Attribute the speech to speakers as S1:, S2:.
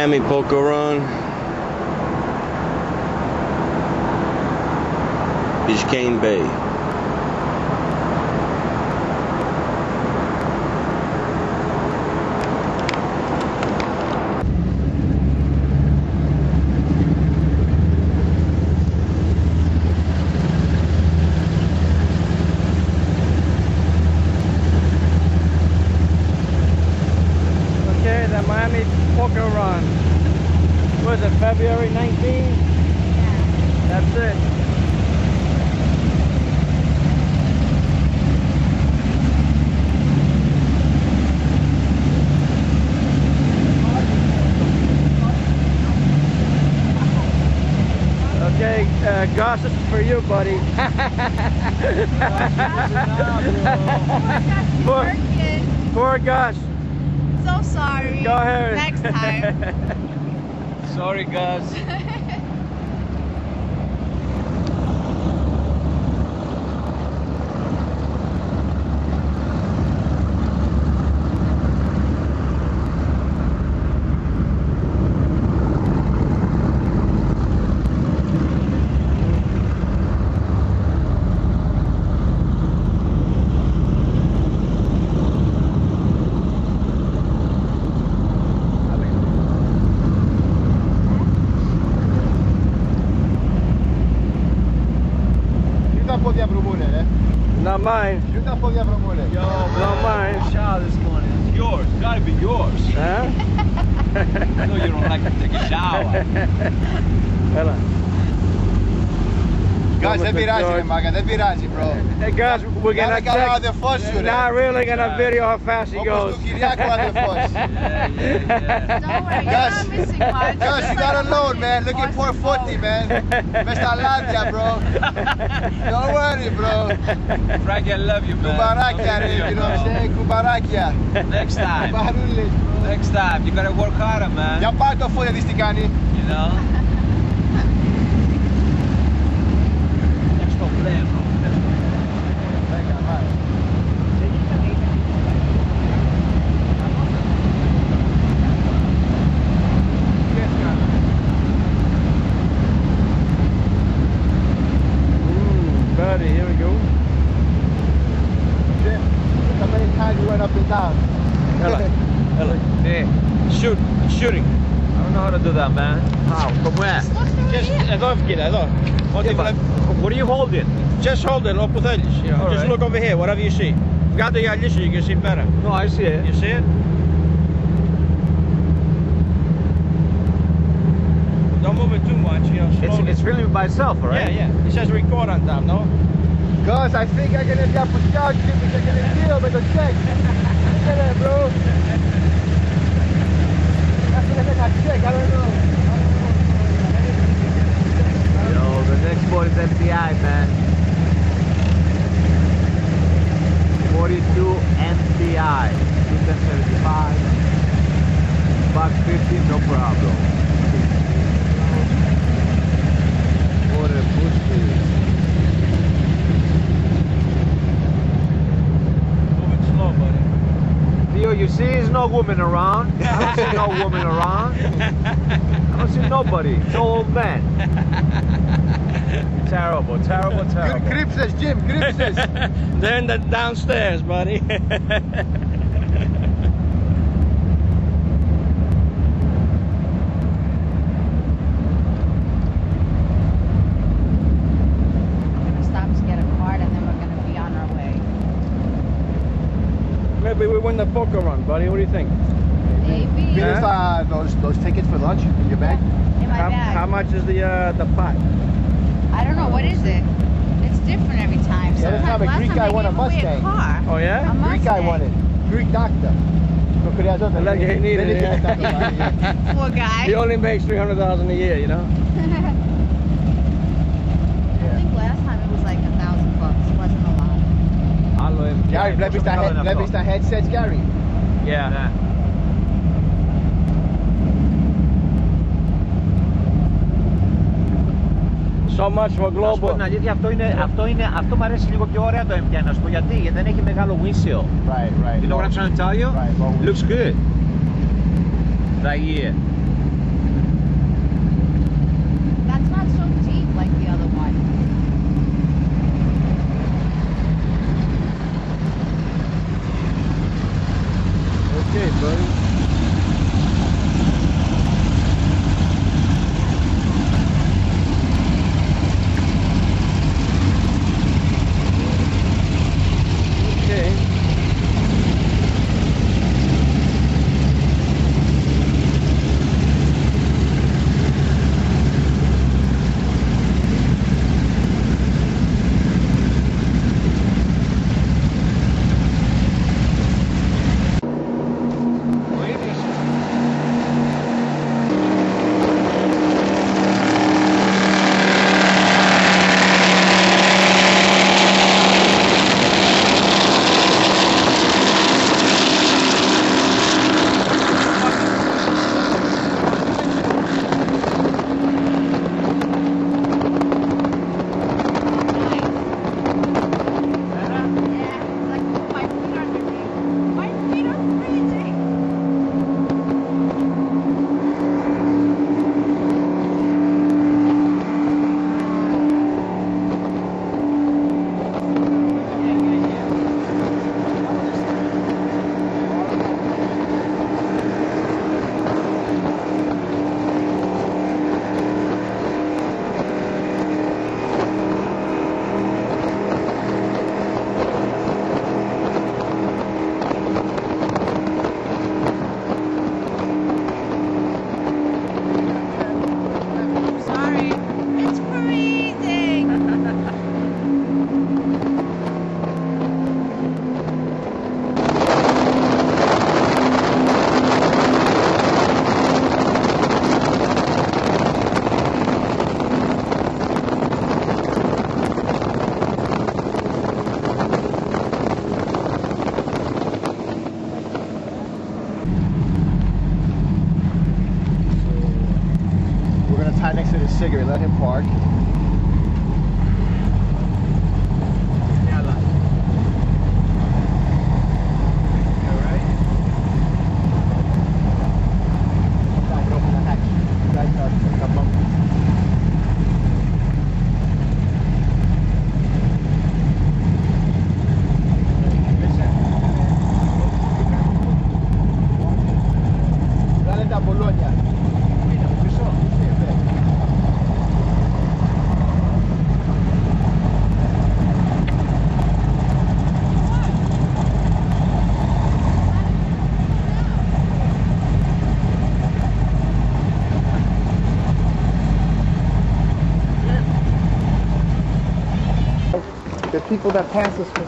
S1: Miami Poker Run, Biscayne Bay.
S2: The Miami Poker Run. Was it February 19th? Yeah. That's it. Okay, Gus, this is for you, buddy. Poor Gus.
S3: So sorry.
S2: Go ahead.
S3: Next time.
S2: Sorry, Gus. Not mine.
S4: Shoot that for the Yo,
S2: not mine.
S4: Shower this morning. It's yours. It's gotta be yours.
S2: Huh?
S4: I know you don't like to take a shower.
S2: Hello.
S4: Guys, that'd be Raji, Maga. That'd be Raji, bro.
S2: Hey guys, we're gonna check. Not really gonna video how fast he goes.
S3: Don't worry, you're not missing much.
S4: Guys, you got a load, man. Look at 440, man. Best I love ya, bro. Don't worry, bro. Frankie, I love you, man. Kubarakia, you know what I'm saying? Kubarakia. Next time. Next time. You gotta work harder, man. Ya πάει το φόλια της τι κάνει. You know?
S2: Here we go.
S4: Jim, how many times you went up and down?
S2: Hello. Hey, shooting.
S4: I don't know how to do that, man. How? From where?
S2: Just εδώ, κύριε, εδώ.
S4: What are you holding?
S2: Just hold it, όπου θέλεις. You know. Just look over here, whatever you see. Got the γυαλί σου, you can see better.
S4: No, I see it.
S2: You see it? Don't move it too much, you know, slowly.
S4: It's filming by itself, right?
S2: Yeah, yeah. It says record on top, no?
S4: Guys, I think I'm gonna get for scout because I'm gonna deal with the check. Look at that, bro. That's gonna make a check. I don't know. Yo, the next board is MPI, man. 42 MPI. 275. Buck 50, no problem. What a pussy. Theo, you see there's no woman around. I don't see no woman around. I don't see nobody. It's all old men. Terrible, terrible, terrible. Grip says, Jim, grip says.
S2: Then the downstairs, buddy. Maybe we win the poker run, buddy. What do you think?
S3: Maybe.
S4: Huh? Those tickets for lunch in your bag?
S3: In my bag.
S2: How much is the pot?
S3: I don't know. What is it? It's different every time.
S4: Yeah, that's not a Greek guy won a Mustang.
S2: Oh yeah?
S3: A
S4: Greek guy won it. Greek doctor.
S2: Like he needed it. Yeah.
S3: Poor guy.
S2: He only makes $300,000 a year, you know.
S3: I think last time it was like $1,000. It wasn't a lot.
S4: Gary, βλέπεις τα headsets, Gary?
S2: Yeah. So much for global.
S5: Την αλήθεια, αυτό μου αρέσει λίγο πιο ωραία το M1, να σου πω γιατί δεν έχει μεγάλο windshield.
S4: Right.
S5: You know what I'm trying to tell you?
S4: Right.
S5: Looks good. Right here.
S6: The people that pass us.